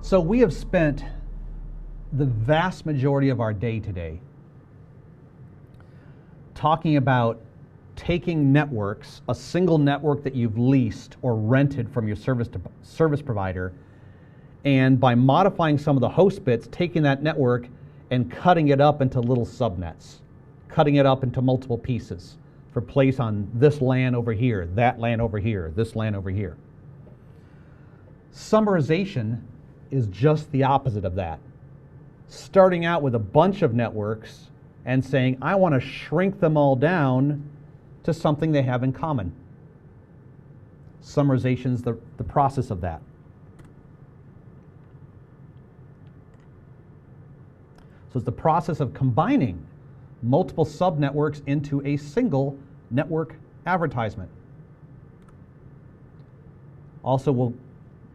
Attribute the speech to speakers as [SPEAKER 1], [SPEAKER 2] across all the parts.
[SPEAKER 1] So we have spent the vast majority of our day today talking about taking networks, a single network that you've leased or rented from your service provider, and by modifying some of the host bits, taking that network and cutting it up into little subnets, cutting it up into multiple pieces for place on this LAN over here, that LAN over here, this LAN over here. Summarization is just the opposite of that. Starting out with a bunch of networks and saying, I want to shrink them all down to something they have in common. Summarization is the process of that. So it's the process of combining multiple subnetworks into a single network advertisement. Also, we'll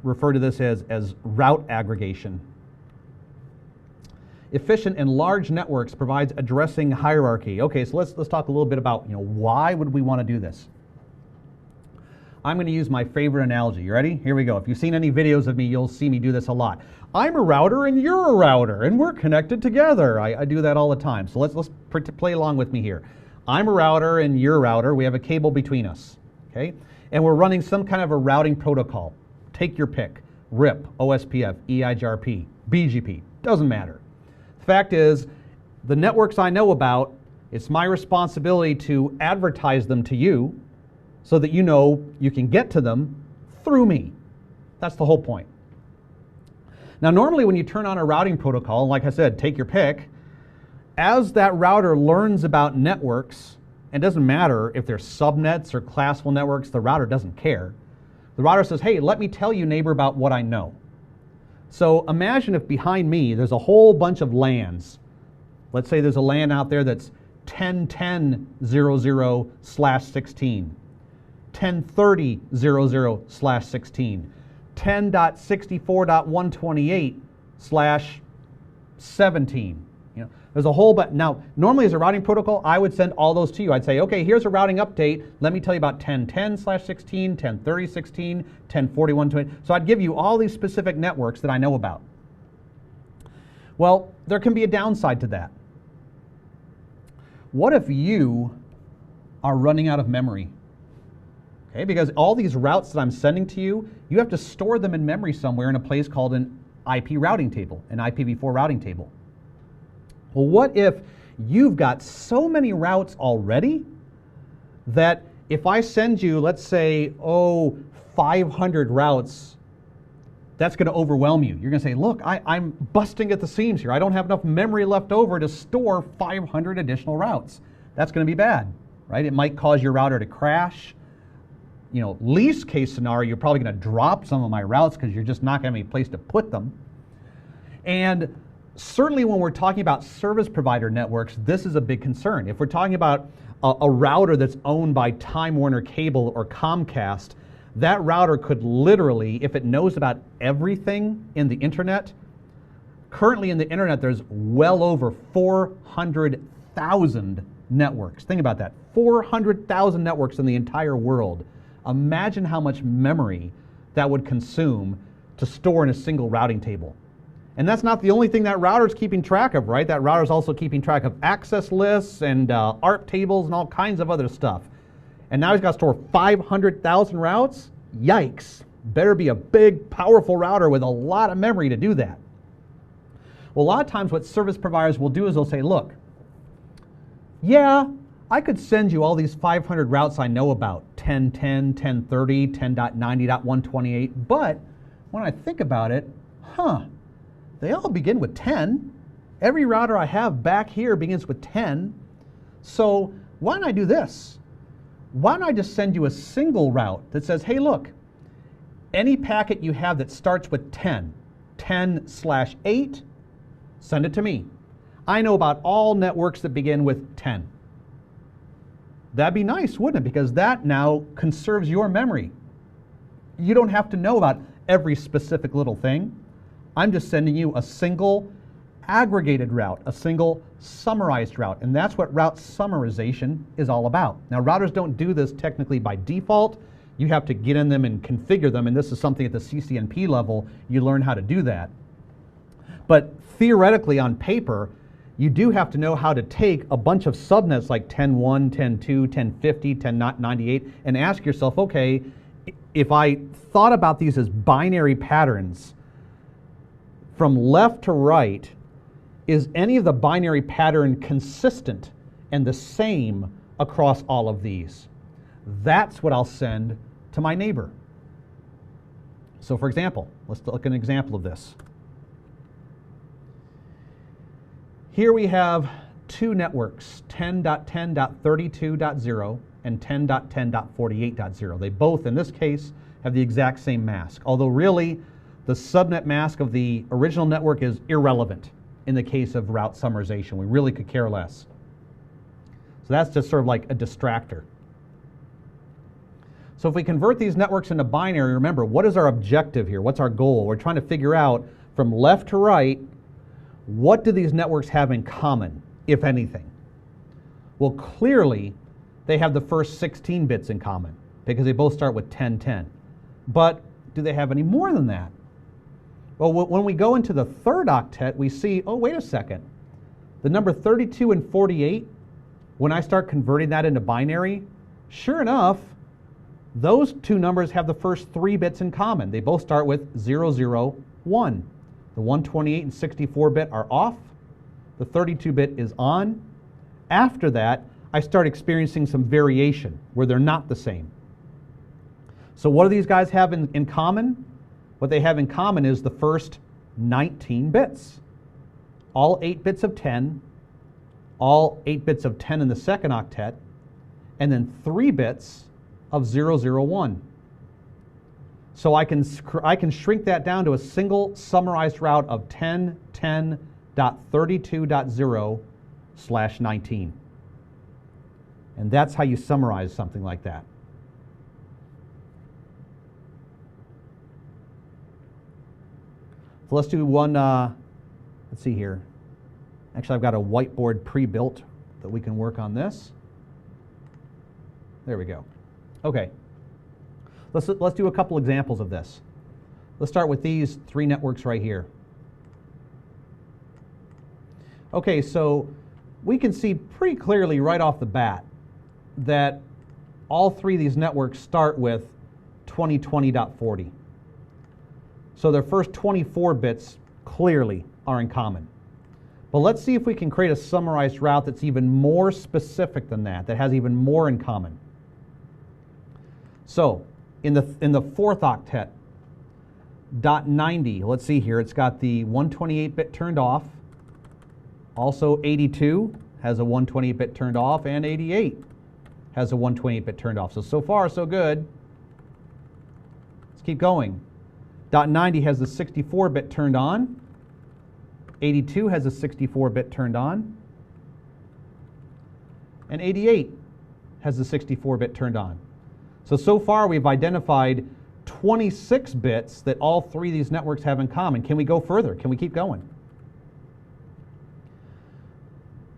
[SPEAKER 1] refer to this as route aggregation. Efficient and large networks provides addressing hierarchy. Okay, so let's talk a little bit about why would we want to do this. I'm going to use my favorite analogy. You ready? Here we go. If you've seen any videos of me, you'll see me do this a lot. I'm a router and you're a router and we're connected together. I do that all the time. So let's play along with me here. I'm a router and you're a router. We have a cable between us. Okay, and we're running some kind of a routing protocol. Take your pick. RIP, OSPF, EIGRP, BGP, doesn't matter. The fact is, the networks I know about, it's my responsibility to advertise them to you so that you know you can get to them through me. That's the whole point. Now, normally when you turn on a routing protocol, like I said, take your pick, as that router learns about networks, and it doesn't matter if they're subnets or classful networks, the router doesn't care. The router says, hey, let me tell you, neighbor, about what I know. So imagine if behind me there's a whole bunch of LANs. Let's say there's a LAN out there that's 10.10.00/16, 10.30.00/16, 10.64.128/17. There's a whole bunch. Now, normally as a routing protocol, I would send all those to you. I'd say, okay, here's a routing update. Let me tell you about 10.10/16, 10.30/16, 10.41/20. So I'd give you all these specific networks that I know about. Well, there can be a downside to that. What if you are running out of memory? Okay, because all these routes that I'm sending to you, you have to store them in memory somewhere in a place called an IP routing table, an IPv4 routing table. Well, what if you've got so many routes already that if I send you, let's say, 500 routes, that's going to overwhelm you. You're going to say, look, I'm busting at the seams here. I don't have enough memory left over to store 500 additional routes. That's going to be bad, right? It might cause your router to crash. Least case scenario, you're probably going to drop some of my routes because you're just not going to have any place to put them. And certainly when we're talking about service provider networks, this is a big concern. If we're talking about a router that's owned by Time Warner Cable or Comcast, that router could literally, if it knows about everything in the internet, currently in the internet there's well over 400,000 networks. Think about that, 400,000 networks in the entire world. Imagine how much memory that would consume to store in a single routing table. And that's not the only thing that router is keeping track of, right? That router is also keeping track of access lists and ARP tables and all kinds of other stuff. And now he's got to store 500,000 routes? Yikes. Better be a big, powerful router with a lot of memory to do that. Well, a lot of times what service providers will do is they'll say, look, yeah, I could send you all these 500 routes I know about, 10.10, 10.30, 10.90.128, but when I think about it, they all begin with 10. Every router I have back here begins with 10. So why don't I do this? Why don't I just send you a single route that says, hey, look, any packet you have that starts with 10, 10/8, send it to me. I know about all networks that begin with 10. That'd be nice, wouldn't it? Because that now conserves your memory. You don't have to know about every specific little thing. I'm just sending you a single aggregated route, a single summarized route. And that's what route summarization is all about. Now, routers don't do this technically by default. You have to get in them and configure them, and this is something at the CCNP level you learn how to do that. But theoretically, on paper, you do have to know how to take a bunch of subnets like 10.1, 10.2, 10.50, 10.98 and ask yourself, okay, if I thought about these as binary patterns from left to right, is any of the binary pattern consistent and the same across all of these? That's what I'll send to my neighbor. So for example, let's look at an example of this. Here we have two networks, 10.10.32.0 and 10.10.48.0. They both, in this case, have the exact same mask, although really the subnet mask of the original network is irrelevant in the case of route summarization. We really could care less. So that's just sort of like a distractor. So if we convert these networks into binary, remember, what is our objective here? What's our goal? We're trying to figure out from left to right, what do these networks have in common, if anything? Well, clearly, they have the first 16 bits in common because they both start with 1010. But do they have any more than that? Well, when we go into the third octet, we see, oh, wait a second. The number 32 and 48, when I start converting that into binary, sure enough, those two numbers have the first 3 bits in common. They both start with 001. The 128 and 64-bit are off. The 32-bit is on. After that, I start experiencing some variation where they're not the same. So what do these guys have in common? What they have in common is the first 19 bits. All 8 bits of 10, all 8 bits of 10 in the second octet, and then 3 bits of 001. So I can shrink that down to a single summarized route of 10.10.32.0/19. And that's how you summarize something like that. So let's do one, let's see here. Actually, I've got a whiteboard pre-built that we can work on this. There we go. Okay. Let's do a couple examples of this. Let's start with these 3 networks right here. Okay, so we can see pretty clearly right off the bat that all 3 of these networks start with 2020.40. So their first 24 bits clearly are in common. But let's see if we can create a summarized route that's even more specific than that has even more in common. So in the fourth octet, .90, let's see here, it's got the 128-bit turned off. Also 82 has a 128-bit turned off, and 88 has a 128-bit turned off. So far, so good. Let's keep going. .90 has the 64-bit turned on. 82 has a 64-bit turned on. And 88 has the 64-bit turned on. So far we've identified 26 bits that all 3 of these networks have in common. Can we go further? Can we keep going?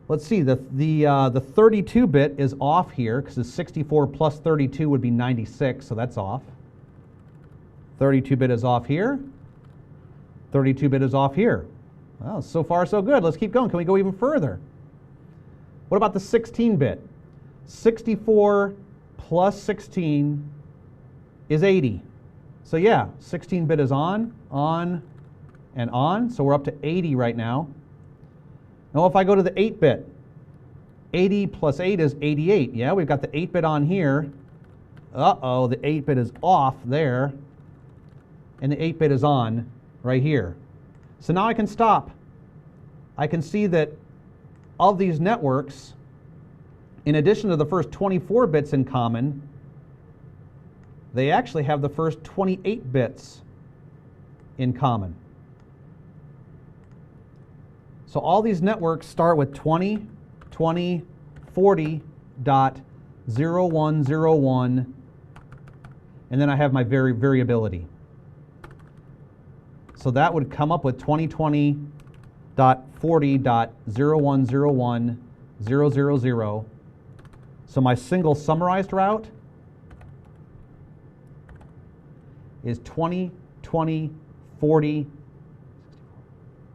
[SPEAKER 1] Let's see, the 32-bit is off here because the 64 plus 32 would be 96, so that's off. 32-bit is off here. 32-bit is off here. Well, so far so good. Let's keep going. Can we go even further? What about the 16-bit? 64 plus 16 is 80. So yeah, 16-bit is on, and on. So we're up to 80 right now. Now if I go to the 8-bit, 80 plus 8 is 88. Yeah, we've got the 8-bit on here. Uh-oh, the 8-bit is off there. And the 8-bit is on right here. So now I can stop. I can see that of these networks, in addition to the first 24 bits in common, they actually have the first 28 bits in common. So all these networks start with 20, 20, 40.0101, and then I have my variability. So that would come up with 2020 120.40.0101000. So my single summarized route is 20, 20, 40.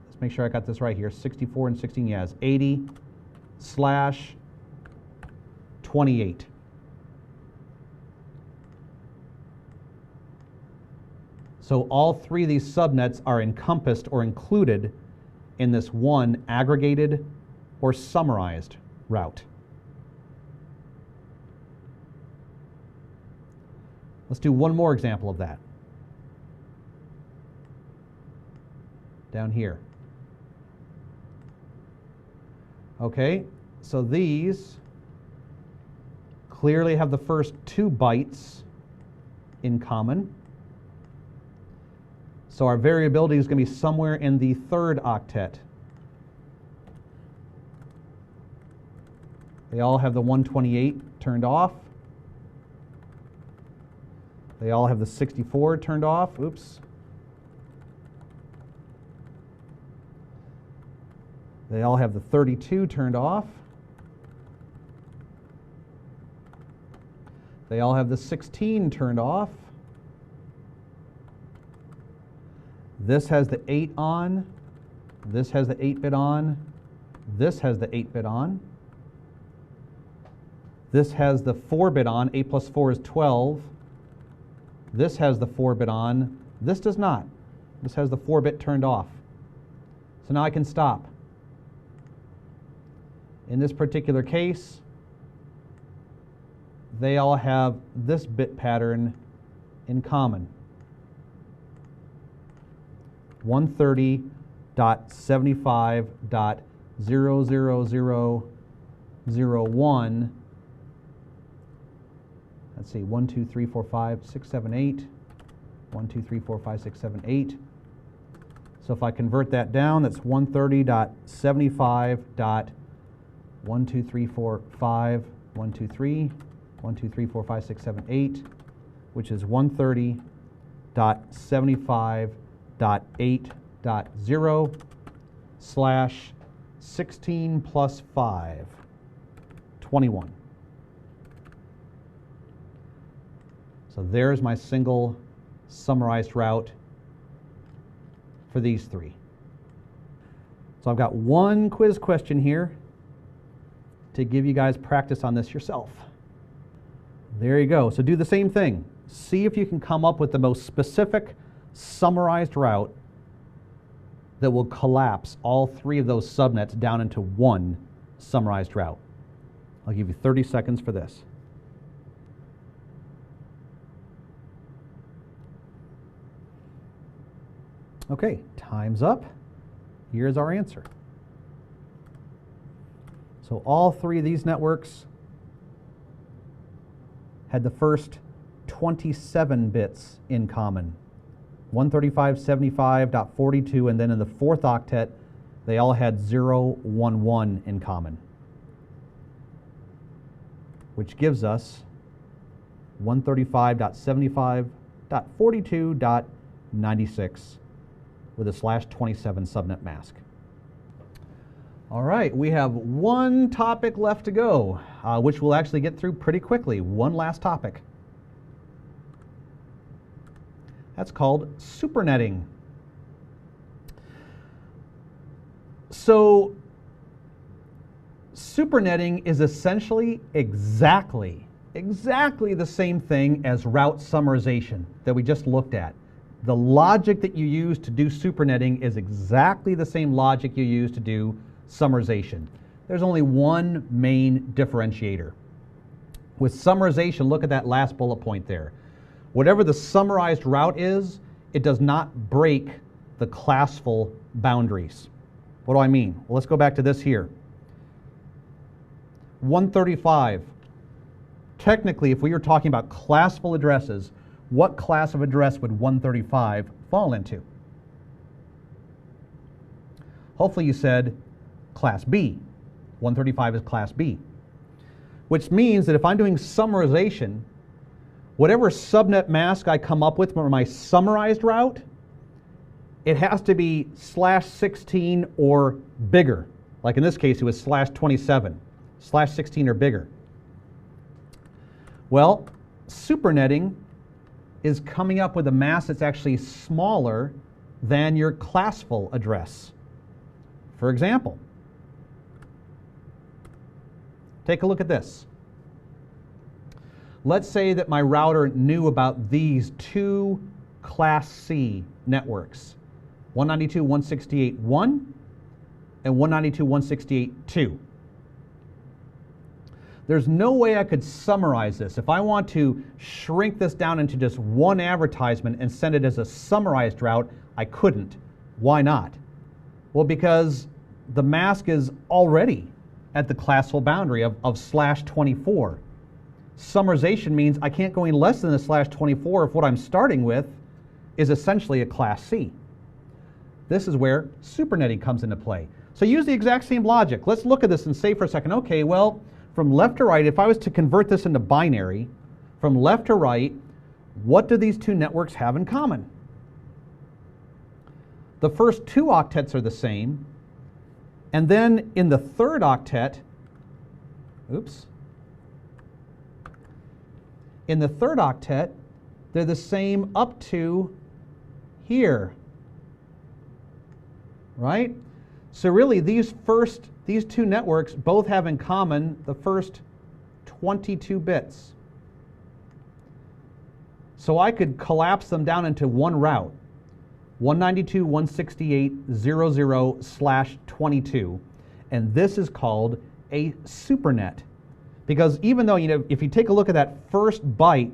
[SPEAKER 1] Let's make sure I got this right here. 64 and 16, yes, 80/28. So all three of these subnets are encompassed or included in this one aggregated or summarized route. Let's do one more example of that. Down here. Okay, so these clearly have the first 2 bytes in common. So our variability is going to be somewhere in the 3rd octet. They all have the 128 turned off. They all have the 64 turned off. Oops. They all have the 32 turned off. They all have the 16 turned off. This has the 8 on. This has the 8-bit on. This has the 8-bit on. This has the 4-bit on. 8 plus 4 is 12. This has the 4-bit on. This does not. This has the 4-bit turned off. So now I can stop. In this particular case, they all have this bit pattern in common. 130.75.00001. Let's see, 1, 2, 3, 4, 5, 6, 7, 8. 1, 2, 3, 4, 5, 6, 7, 8. So if I convert that down, that's 130.75.12345, 1, 2, 3, 1, 2, 3, 4, 5, 6, 7, 8, which is 130.75.8.0/16 plus 5, 21. So there's my single summarized route for these 3. So I've got one quiz question here to give you guys practice on this yourself. There you go. So do the same thing. See if you can come up with the most specific summarized route that will collapse all 3 of those subnets down into one summarized route. I'll give you 30 seconds for this. Okay, time's up. Here's our answer. So all 3 of these networks had the first 27 bits in common. 135.75.42, and then in the 4th octet, they all had 0, 1, 1 in common, which gives us 135.75.42.96 with a /27 subnet mask. All right, we have one topic left to go, which we'll actually get through pretty quickly. One last topic. That's called supernetting. So supernetting is essentially exactly the same thing as route summarization that we just looked at. The logic that you use to do supernetting is exactly the same logic you use to do summarization. There's only one main differentiator. With summarization, look at that last bullet point there. Whatever the summarized route is, it does not break the classful boundaries. What do I mean? Well, let's go back to this here. 135. Technically, if we were talking about classful addresses, what class of address would 135 fall into? Hopefully you said class B. 135 is class B. Which means that if I'm doing summarization, whatever subnet mask I come up with for my summarized route, it has to be /16 or bigger. Like in this case, it was /27, /16 or bigger. Well, supernetting is coming up with a mask that's actually smaller than your classful address. For example, take a look at this. Let's say that my router knew about these two Class C networks, 192.168.1 and 192.168.2. There's no way I could summarize this. If I want to shrink this down into just one advertisement and send it as a summarized route, I couldn't. Why not? Well, because the mask is already at the classful boundary of /24. Summarization means I can't go any less than the /24 if what I'm starting with is essentially a Class C. This is where supernetting comes into play. So use the exact same logic. Let's look at this and say for a second, okay, well, from left to right, if I was to convert this into binary, from left to right, what do these two networks have in common? The first two octets are the same, and then in the third octet, in the third octet, they're the same up to here, right? So really, these two networks both have in common the first 22 bits. So I could collapse them down into one route, 192.168.00/22, and this is called a supernet. Because even though, if you take a look at that first byte,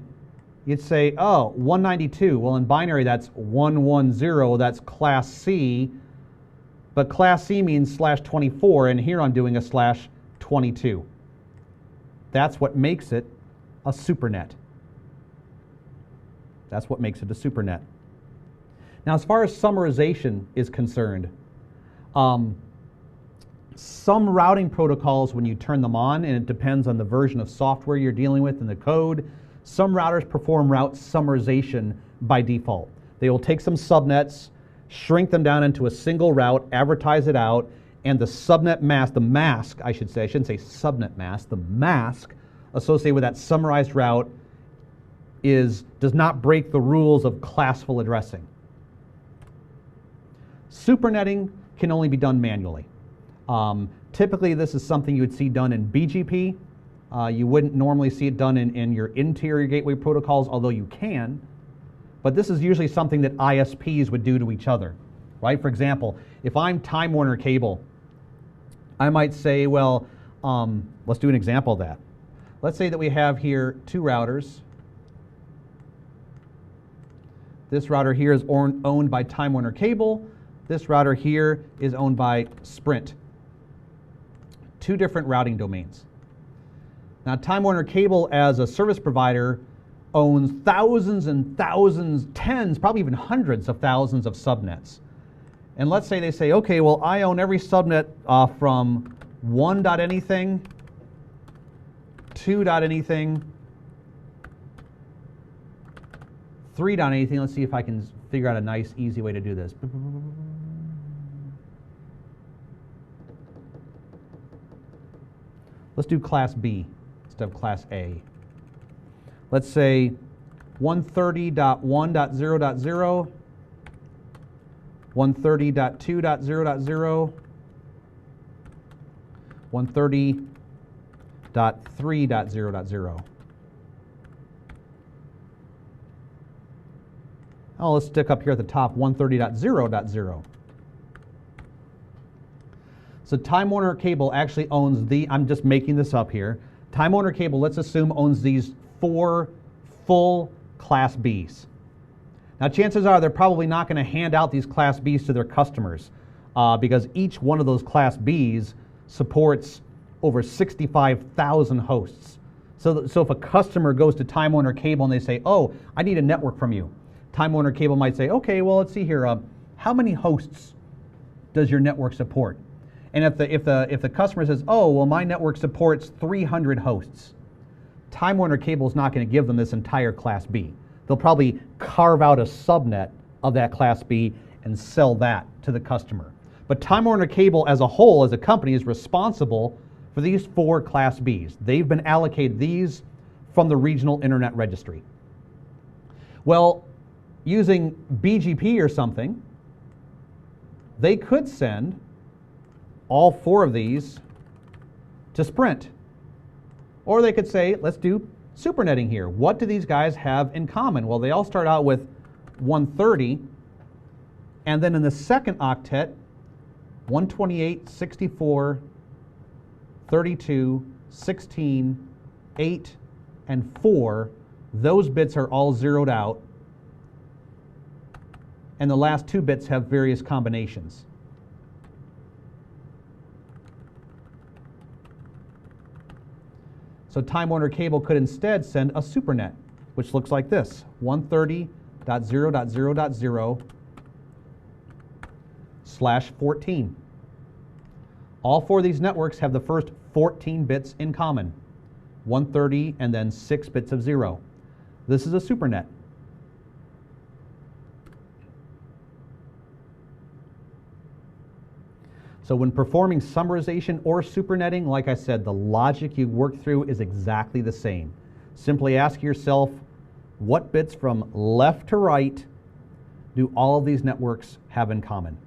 [SPEAKER 1] you'd say, oh, 192. Well, in binary, that's 110. That's Class C. But Class C means /24, and here I'm doing a /22. That's what makes it a supernet. That's what makes it a supernet. Now, as far as summarization is concerned, some routing protocols, when you turn them on, and it depends on the version of software you're dealing with and the code, some routers perform route summarization by default. They will take some subnets, shrink them down into a single route, advertise it out, and the subnet mask, the mask, I should say, I shouldn't say subnet mask, the mask associated with that summarized route does not break the rules of classful addressing. Supernetting can only be done manually. Typically, this is something you would see done in BGP. You wouldn't normally see it done in your interior gateway protocols, although you can. But this is usually something that ISPs would do to each other, right? For example, if I'm Time Warner Cable, I might say, well, let's do an example of that. Let's say that we have here two routers. This router here is owned by Time Warner Cable. This router here is owned by Sprint. Two different routing domains. Now, Time Warner Cable as a service provider owns thousands and thousands, tens, probably even hundreds of thousands of subnets. And let's say they say, okay, well, I own every subnet from 1.anything, 2.anything, 3.anything. Let's see if I can figure out a nice, easy way to do this. Let's do Class B instead of Class A. Let's say 130.1.0.0, 130.2.0.0, 130.3.0.0. Oh, let's stick up here at the top, 130.0.0. So Time Warner Cable actually owns I'm just making this up here. Time Warner Cable, let's assume, owns these 4 full Class Bs. Now, chances are they're probably not going to hand out these Class Bs to their customers because each one of those Class Bs supports over 65,000 hosts. So if a customer goes to Time Warner Cable and they say, oh, I need a network from you, Time Warner Cable might say, okay, well, let's see here. How many hosts does your network support? And if the customer says, oh, well, my network supports 300 hosts, Time Warner Cable is not going to give them this entire Class B. They'll probably carve out a subnet of that Class B and sell that to the customer. But Time Warner Cable as a whole, as a company, is responsible for these 4 Class Bs. They've been allocated these from the regional internet registry. Well, using BGP or something, they could send all 4 of these to Sprint. Or they could say, let's do supernetting here. What do these guys have in common? Well, they all start out with 130, and then in the second octet, 128, 64, 32, 16, 8, and 4. Those bits are all zeroed out, and the last 2 bits have various combinations. So Time Warner Cable could instead send a supernet, which looks like this: 130.0.0.0/14. All 4 of these networks have the first 14 bits in common, 130 and then 6 bits of 0. This is a supernet. So when performing summarization or supernetting, like I said, the logic you work through is exactly the same. Simply ask yourself, what bits from left to right do all of these networks have in common?